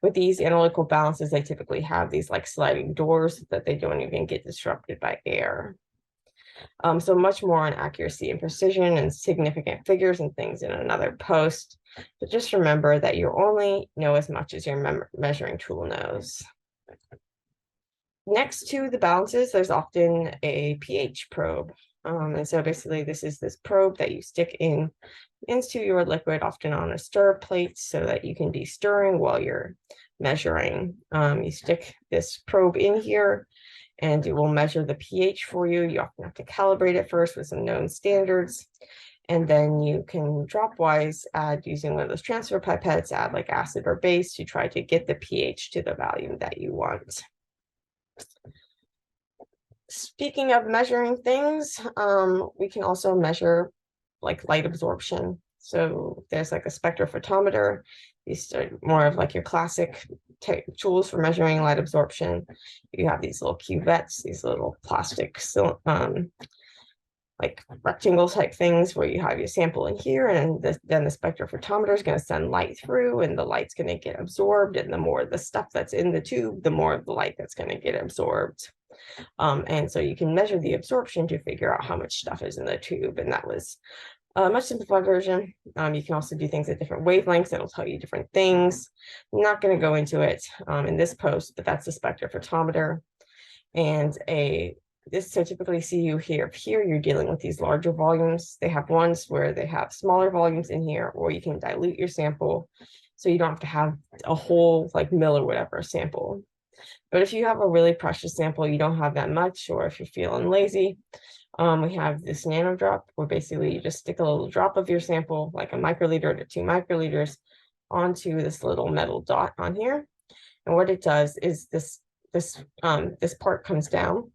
With these analytical balances, they typically have these like sliding doors that they don't even get disrupted by air. So much more on accuracy and precision and significant figures and things in another post. But just remember that you only know as much as your measuring tool knows. Next to the balances, there's often a pH probe. And so basically this is this probe that you stick into your liquid, often on a stir plate, so that you can be stirring while you're measuring. You stick this probe in here and it will measure the pH for you. You often have to calibrate it first with some known standards. And then you can dropwise add, using one of those transfer pipettes, add like acid or base to try to get the pH to the value that you want. Speaking of measuring things, we can also measure like light absorption. So there's like a spectrophotometer. These are more of like your classic tools for measuring light absorption. You have these little cuvettes, these little plastic like rectangle type things where you have your sample in here, and then the spectrophotometer is going to send light through, and the light's going to get absorbed. And the more the stuff that's in the tube, the more of the light that's going to get absorbed. And so you can measure the absorption to figure out how much stuff is in the tube. And that was a much simplified version. You can also do things at different wavelengths. It'll tell you different things. I'm not going to go into it in this post, but that's the spectrophotometer. And so typically see you here you're dealing with these larger volumes. They have ones where they have smaller volumes in here, or you can dilute your sample so you don't have to have a whole like mill or whatever sample. But if you have a really precious sample, you don't have that much, or if you're feeling lazy, we have this nano drop where basically you just stick a little drop of your sample, like a microliter to 2 microliters, onto this little metal dot on here. And what it does is this part comes down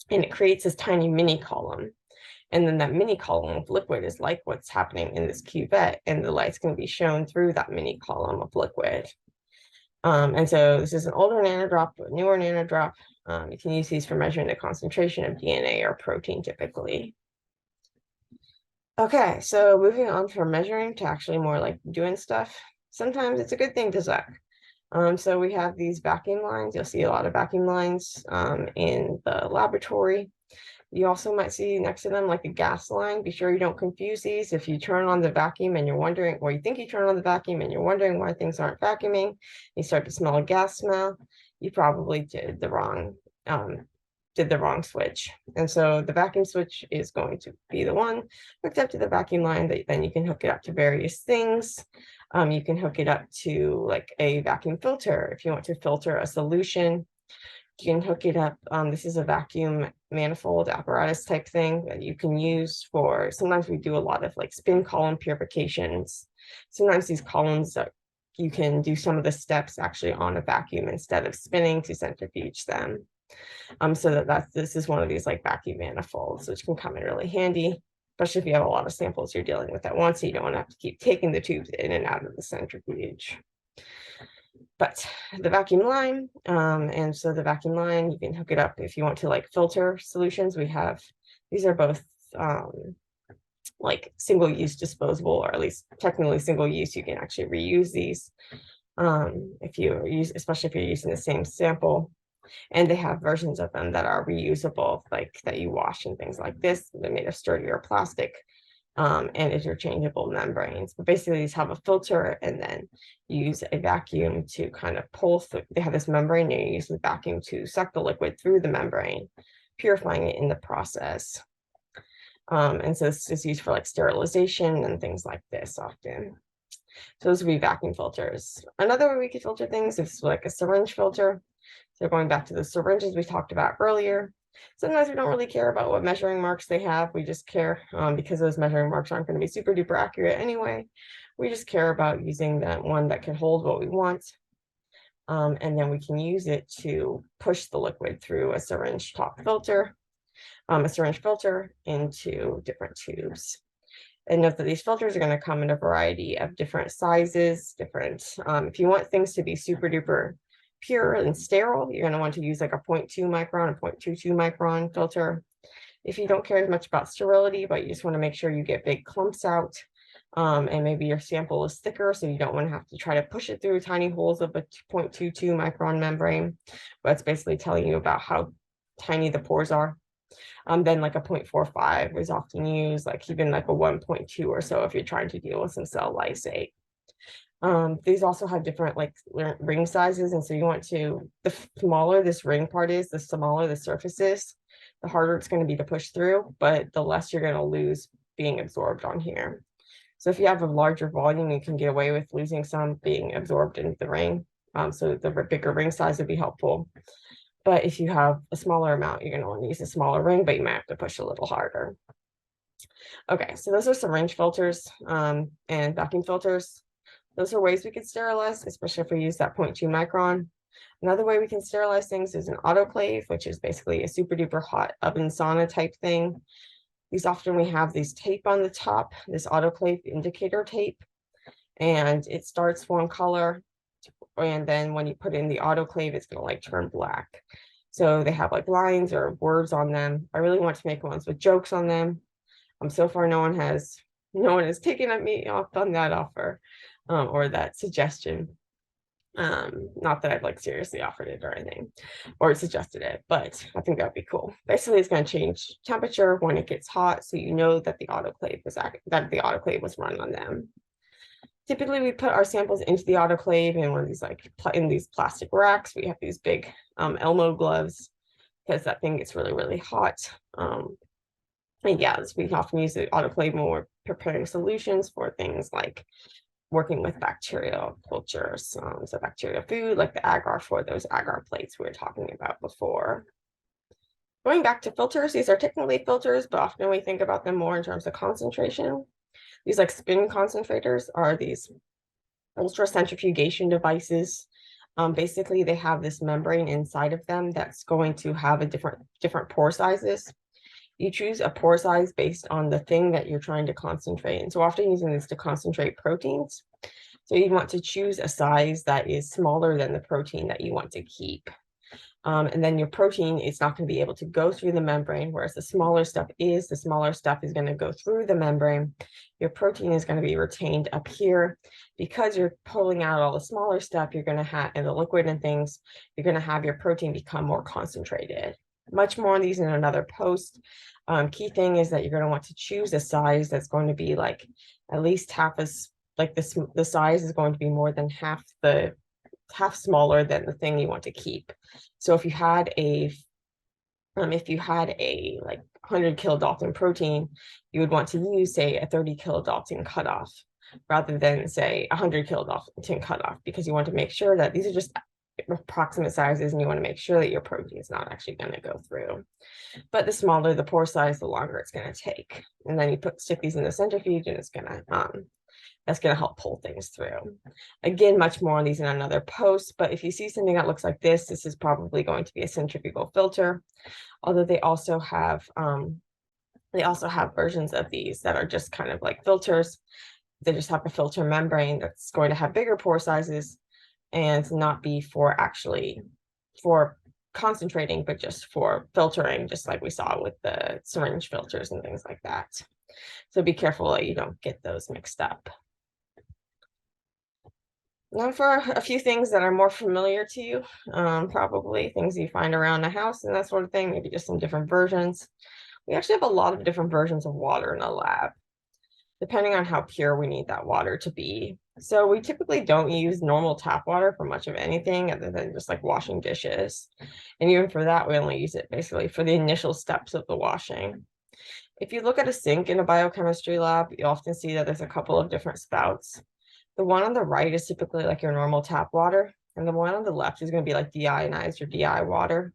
and it creates this tiny mini column. And then that mini column of liquid is like what's happening in this cuvette, and the light's going to be shown through that mini column of liquid. And so this is an older nanodrop, a newer nanodrop. You can use these for measuring the concentration of DNA or protein typically. Okay, so moving on from measuring to actually more like doing stuff. Sometimes it's a good thing to suck. So we have these vacuum lines. You'll see a lot of vacuum lines in the laboratory. You also might see next to them like a gas line. Be sure you don't confuse these. If you turn on the vacuum and you're wondering, or you think you turn on the vacuum and you're wondering why things aren't vacuuming, you start to smell a gas smell, you probably did the wrong switch. And so the vacuum switch is going to be the one hooked up to the vacuum line. That then you can hook it up to various things. You can hook it up to like a vacuum filter if you want to filter a solution. You can hook it up. This is a vacuum manifold apparatus type thing that you can use for, sometimes we do a lot of like spin column purifications. Sometimes these columns you can do some of the steps actually on a vacuum instead of spinning to centrifuge them. So this is one of these like vacuum manifolds, which can come in really handy, especially if you have a lot of samples you're dealing with at once, so you don't want to have to keep taking the tubes in and out of the centrifuge. But the vacuum line, and so the vacuum line, you can hook it up if you want to like filter solutions. These are both like single-use disposable, or at least technically single-use. You can actually reuse these especially if you're using the same sample. And they have versions of them that are reusable, like that you wash and things like this. They're made of sturdier plastic. and interchangeable membranes. But basically these have a filter, and then you use a vacuum to kind of pull through. They have this membrane, and you use the vacuum to suck the liquid through the membrane, purifying it in the process. And so this is used for like sterilization and things like this often. So those would be vacuum filters. Another way we could filter things is like a syringe filter. So going back to the syringes we talked about earlier. Sometimes we don't really care about what measuring marks they have. We just care because those measuring marks aren't going to be super duper accurate anyway. We just care about using that one that can hold what we want. And then we can use it to push the liquid through a syringe top filter, a syringe filter into different tubes. And note that these filters are going to come in a variety of different sizes, if you want things to be super duper pure and sterile, you're going to want to use like a 0.2 micron, a 0.22 micron filter. If you don't care as much about sterility, but you just want to make sure you get big clumps out, and maybe your sample is thicker, so you don't want to have to try to push it through tiny holes of a 0.22 micron membrane. But it's basically telling you about how tiny the pores are. Then like a 0.45 is often used, like even like a 1.2 or so if you're trying to deal with some cell lysate. These also have different like ring sizes, and so you want to, the smaller this ring part is, the smaller the surface is, the harder it's going to be to push through, but the less you're going to lose being absorbed on here. So if you have a larger volume, you can get away with losing some being absorbed into the ring. So the bigger ring size would be helpful. But if you have a smaller amount, you're going to want to use a smaller ring, but you might have to push a little harder. Okay, so those are syringe filters and vacuum filters. Those are ways we could sterilize, especially if we use that 0.2 micron. Another way we can sterilize things is an autoclave, which is basically a super duper hot oven sauna type thing. These often we have these tape on the top, this autoclave indicator tape, and it starts one color, and then when you put in the autoclave, it's gonna like turn black. So they have like lines or words on them. I really want to make ones with jokes on them. So far no one has taken me up on that offer or that suggestion. Not that I've like seriously offered it or anything or suggested it, but I think that'd be cool. Basically it's going to change temperature when it gets hot, so you know that the autoclave was run on them. Typically we put our samples into the autoclave in one of these like in these plastic racks. We have these big Elmo gloves because that thing gets really, really hot. And yeah, we often use the autoclave when we're preparing solutions for things like working with bacterial cultures, so bacterial food, like the agar for those agar plates we were talking about before. Going back to filters, these are technically filters, but often we think about them more in terms of concentration. These like spin concentrators are these ultra centrifugation devices. Basically, they have this membrane inside of them that's going to have a different pore sizes. You choose a pore size based on the thing that you're trying to concentrate. And so often using this to concentrate proteins. So you want to choose a size that is smaller than the protein that you want to keep. And then your protein is not going to be able to go through the membrane, whereas the smaller stuff is going to go through the membrane. Your protein is going to be retained up here. Because you're pulling out all the smaller stuff, you're going to have, and the liquid and things, you're going to have your protein become more concentrated. Much more on these in another post. Key thing is that you're going to want to choose a size that's going to be like at least half as like this. The size is going to be more than half smaller than the thing you want to keep. So if you had a like 100 kilodalton protein, you would want to use say a 30 kilodalton cutoff rather than say 100 kilodalton cutoff, because you want to make sure that these are just approximate sizes and you want to make sure that your protein is not actually going to go through. But the smaller the pore size, the longer it's going to take. And then you stick these in the centrifuge, and it's going to that's going to help pull things through. Again, much more on these in another post, but if you see something that looks like this is probably going to be a centrifugal filter. Although they also have versions of these that are just kind of like filters. They just have a filter membrane that's going to have bigger pore sizes and not be for concentrating, but just for filtering, just like we saw with the syringe filters and things like that. So be careful that you don't get those mixed up. Now for a few things that are more familiar to you, probably things you find around the house and that sort of thing, maybe just some different versions. We actually have a lot of different versions of water in the lab. depending on how pure we need that water to be. So we typically don't use normal tap water for much of anything other than just like washing dishes. And even for that, we only use it basically for the initial steps of the washing. If you look at a sink in a biochemistry lab, you often see that there's a couple of different spouts. The one on the right is typically like your normal tap water, and the one on the left is going to be like deionized or DI water.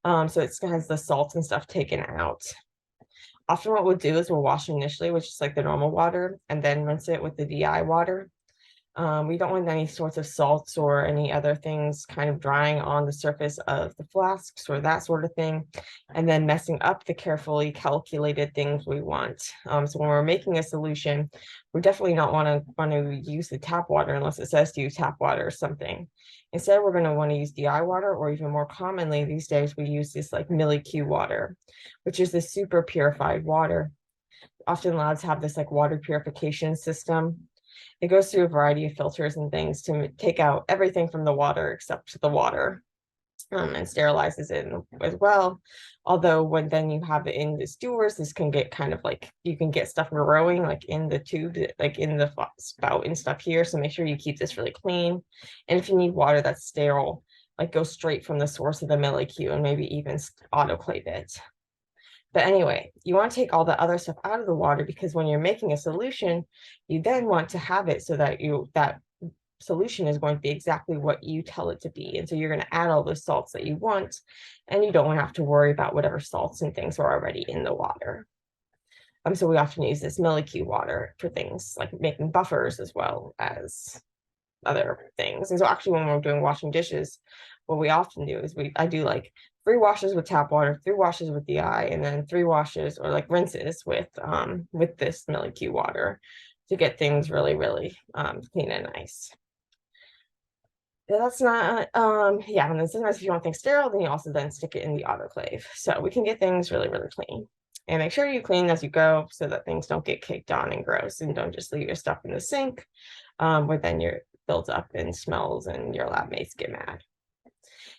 So it has the salts and stuff taken out. Often what we'll do is we'll wash initially, which is like the normal water, and then rinse it with the DI water. We don't want any sorts of salts or any other things kind of drying on the surface of the flasks or that sort of thing, and then messing up the carefully calculated things we want. So when we're making a solution, we definitely not want to use the tap water unless it says to use tap water or something. Instead, we're going to want to use DI water, or even more commonly these days, we use this like milli-Q water, which is the super purified water. Often labs have this like water purification system. It goes through a variety of filters and things to take out everything from the water except the water, and sterilizes it as well. Although when then you have it in the skewers, this can get kind of like, you can get stuff growing like in the tube, like in the spout and stuff here. So make sure you keep this really clean. And if you need water that's sterile, like go straight from the source of the milli-Q and maybe even autoclave it. But anyway, you want to take all the other stuff out of the water, because when you're making a solution, you then want to have it so that that solution is going to be exactly what you tell it to be. And so you're going to add all the salts that you want, and you don't have to worry about whatever salts and things are already in the water. So we often use this milli-Q water for things like making buffers as well as other things. And so actually when we're doing washing dishes, what we often do is I do like 3 washes with tap water, 3 washes with DI, and then 3 washes or like rinses with this milli-Q water to get things really, really clean and nice. So that's not yeah, and then sometimes if you want things sterile, then you also then stick it in the autoclave. So we can get things really, really clean. And make sure you clean as you go so that things don't get caked on and gross, and don't just leave your stuff in the sink where then you're built up and smells and your lab mates get mad.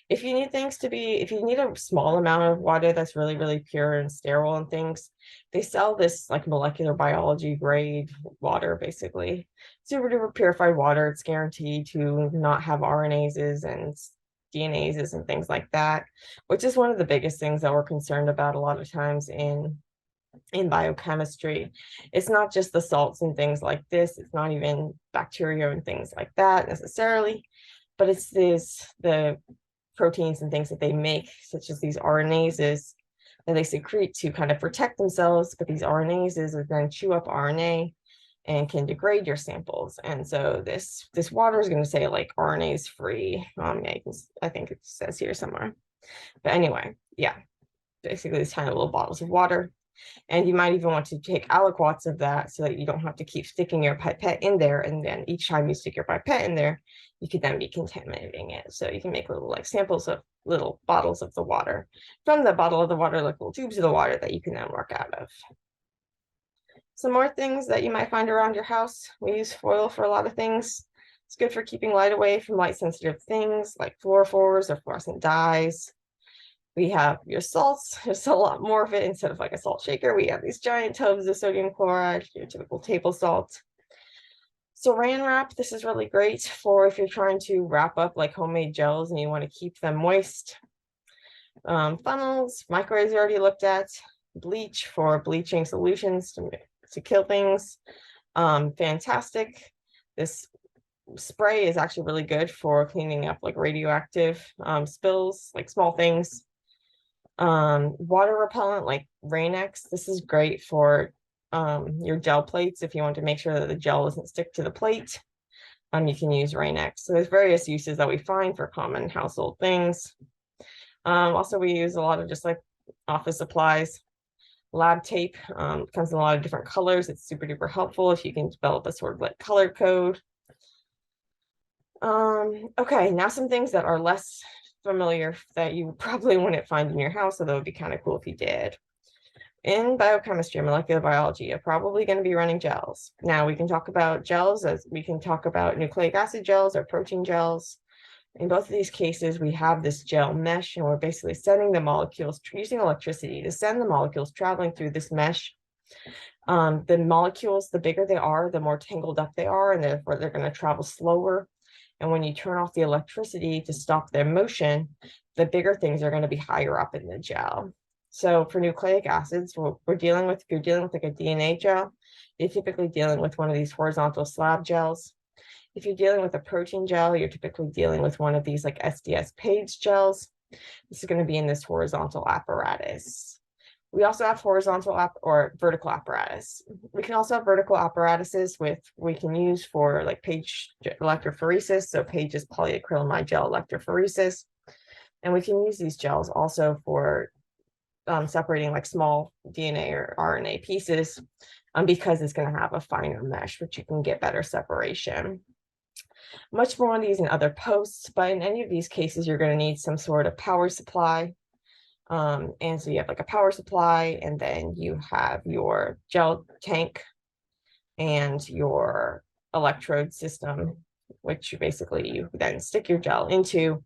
If you need if you need a small amount of water that's really, really pure and sterile and things, they sell this like molecular biology grade water, basically. Super duper purified water. It's guaranteed to not have RNases and DNases and things like that, which is one of the biggest things that we're concerned about a lot of times in biochemistry. It's not just the salts and things like this. It's not even bacteria and things like that necessarily, but it's the proteins and things that they make, such as these RNases that they secrete to kind of protect themselves. But these RNases would then chew up RNA and can degrade your samples. And so this water is going to say like RNase free. Yeah, I think it says here somewhere. But anyway, yeah, basically these tiny little bottles of water. And you might even want to take aliquots of that so that you don't have to keep sticking your pipette in there. And then each time you stick your pipette in there, you could then be contaminating it. So you can make little like samples of little bottles of the water from the bottle of the water, like little tubes of the water that you can then work out of. Some more things that you might find around your house. We use foil for a lot of things. It's good for keeping light away from light sensitive things like fluorophores or fluorescent dyes. We have your salts, just a lot more of it. Instead of like a salt shaker, we have these giant tubs of sodium chloride, your typical table salt. Saran wrap, this is really great for if you're trying to wrap up like homemade gels and you want to keep them moist. Funnels, microwaves we already looked at. Bleach for bleaching solutions to kill things. Fantastic. This spray is actually really good for cleaning up like radioactive spills, like small things. Water repellent like Rain-X. This is great for your gel plates. If you want to make sure that the gel doesn't stick to the plate, you can use Rain-X. So there's various uses that we find for common household things. Also, we use a lot of just like office supplies. Lab tape comes in a lot of different colors. It's super duper helpful if you can develop a sort of like color code. Okay, now some things that are less familiar that you probably wouldn't find in your house, although it'd be kind of cool if you did. In biochemistry and molecular biology, you're probably going to be running gels. Now we can talk about gels as we can talk about nucleic acid gels or protein gels. In both of these cases, we have this gel mesh, and we're basically sending the molecules using electricity to send the molecules traveling through this mesh The molecules, the bigger they are, the more tangled up they are, and therefore they're going to travel slower. And when you turn off the electricity to stop their motion, the bigger things are going to be higher up in the gel. So for nucleic acids, we're dealing with, if you're dealing with like a DNA gel, you're typically dealing with one of these horizontal slab gels. If you're dealing with a protein gel, you're typically dealing with one of these like SDS page gels. This is going to be in this horizontal apparatus. We also have horizontal or vertical apparatus. We can also have vertical apparatuses we can use for like page electrophoresis. So page is polyacrylamide gel electrophoresis. And we can use these gels also for separating like small DNA or RNA pieces because it's going to have a finer mesh, which you can get better separation. Much more on these in other posts, but in any of these cases, you're going to need some sort of power supply. And so you have like a power supply, and then you have your gel tank and your electrode system, which you then stick your gel into.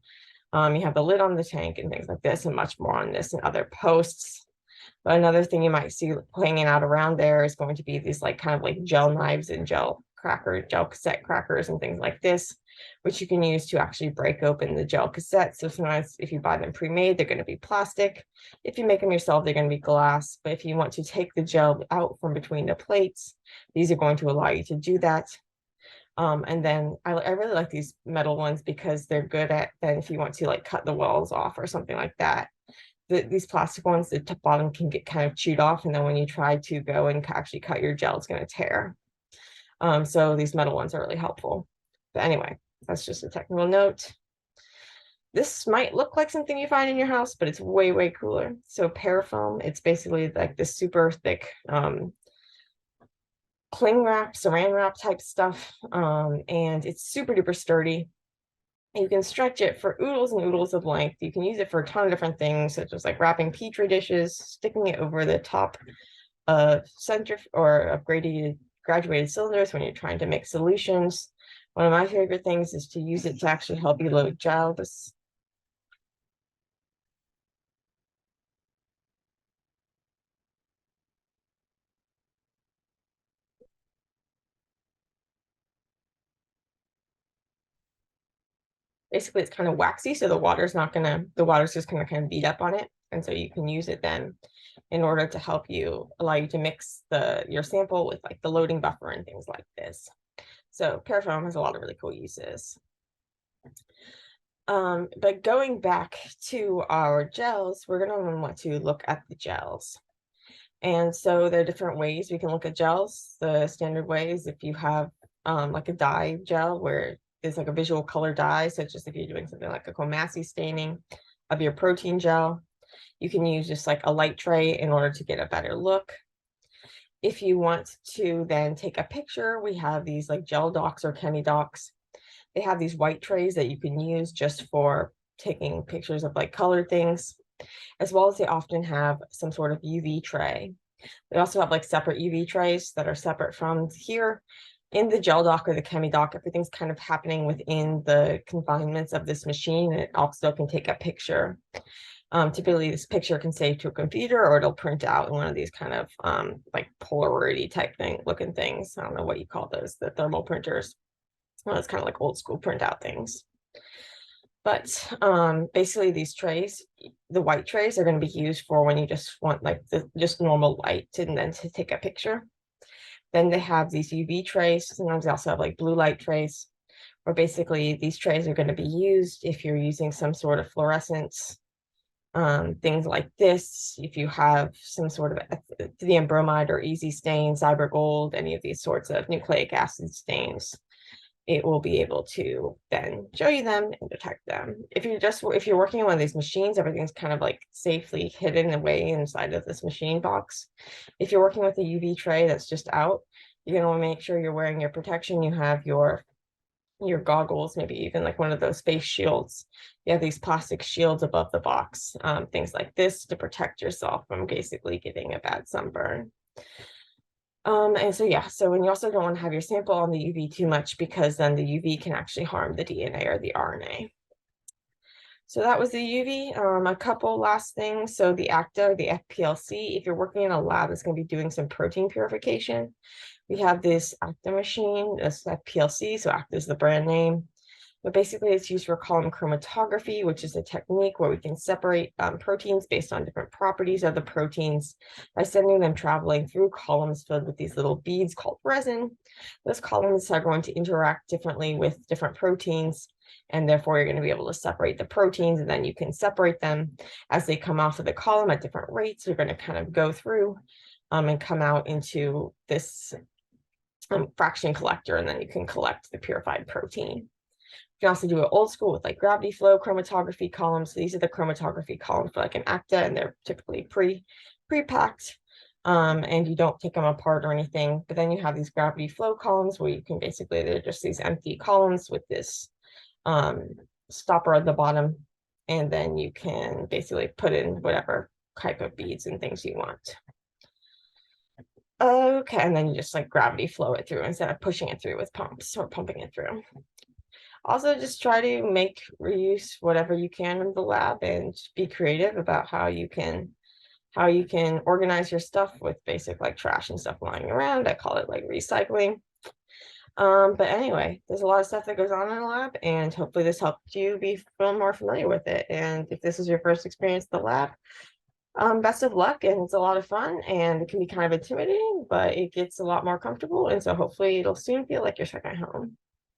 You have the lid on the tank and things like this, and much more on this and other posts. But another thing you might see hanging out around there is going to be these like kind of like gel knives and gel cassette crackers and things like this, which you can use to actually break open the gel cassettes. So sometimes if you buy them pre-made, they're going to be plastic. If you make them yourself, they're going to be glass. But if you want to take the gel out from between the plates, these are going to allow you to do that. And then I really like these metal ones because they're good at then if you want to like cut the wells off or something like that. These plastic ones, the top bottom can get kind of chewed off, and then when you try to go and actually cut your gel, it's going to tear. So these metal ones are really helpful. But anyway, that's just a technical note. This might look like something you find in your house, but it's way, way cooler. So parafoam, it's basically like this super thick cling wrap, saran wrap type stuff. And it's super duper sturdy. You can stretch it for oodles and oodles of length. You can use it for a ton of different things, such as like wrapping Petri dishes, sticking it over the top of graduated cylinders when you're trying to make solutions. One of my favorite things is to use it to actually help you load gels. Basically, it's kind of waxy, so the water's just gonna kind of beat up on it. And so you can use it then in order to allow you to mix your sample with like the loading buffer and things like this. So parafoam has a lot of really cool uses. But going back to our gels, we're going to want to look at the gels. And so there are different ways we can look at gels. The standard ways, if you have like a dye gel where it's like a visual color dye, such as if you're doing something like a chromacy staining of your protein gel, you can use just like a light tray in order to get a better look. If you want to then take a picture, we have these like gel docs or chemi docs. They have these white trays that you can use just for taking pictures of like colored things, as well as they often have some sort of UV tray. They also have like separate UV trays that are separate from here. In the gel doc or the chemi doc, everything's kind of happening within the confinements of this machine, and it also can take a picture. Typically, this picture can save to a computer, or it'll print out in one of these kind of like Polaroid type looking things. I don't know what you call those, the thermal printers. Well, it's kind of like old school printout things. But basically these trays, the white trays are going to be used for when you just want like just normal light and then to take a picture. Then they have these UV trays. Sometimes they also have like blue light trays, where basically these trays are going to be used if you're using some sort of fluorescence, things like this. If you have some sort of ethidium bromide or easy stain, cyber gold, any of these sorts of nucleic acid stains, it will be able to then show you them and detect them. If you're working on one of these machines, everything's kind of like safely hidden away inside of this machine box. If you're working with a UV tray that's just out, you're gonna want to make sure you're wearing your protection. You have your goggles, maybe even like one of those face shields. You have these plastic shields above the box, things like this to protect yourself from basically getting a bad sunburn. And so, yeah, so when you also don't want to have your sample on the UV too much, because then the UV can actually harm the DNA or the RNA. So that was the UV. A couple last things. So the ACTA, the FPLC, if you're working in a lab that's going to be doing some protein purification, we have this ACTA machine, this FPLC, so ACTA is the brand name. But basically it's used for column chromatography, which is a technique where we can separate proteins based on different properties of the proteins by sending them traveling through columns filled with these little beads called resin. Those columns are going to interact differently with different proteins, and therefore you're going to be able to separate the proteins, and then you can separate them as they come off of the column at different rates. You're going to kind of go through and come out into this fraction collector, and then you can collect the purified protein. You can also do it old school with like gravity flow chromatography columns. So these are the chromatography columns for like an ACTA, and they're typically pre-packed, and you don't take them apart or anything. But then you have these gravity flow columns where you can basically, they're just these empty columns with this stopper at the bottom, and then you can basically put in whatever type of beads and things you want. Okay, and then you just like gravity flow it through instead of pushing it through with pumps or pumping it through. Also, just try to reuse whatever you can in the lab, and be creative about how you can organize your stuff with basic like trash and stuff lying around. I call it like recycling. But anyway, there's a lot of stuff that goes on in a lab, and hopefully this helped you feel more familiar with it. And if this is your first experience at the lab, best of luck, and it's a lot of fun, and it can be kind of intimidating, but it gets a lot more comfortable, and so hopefully it'll soon feel like your second home.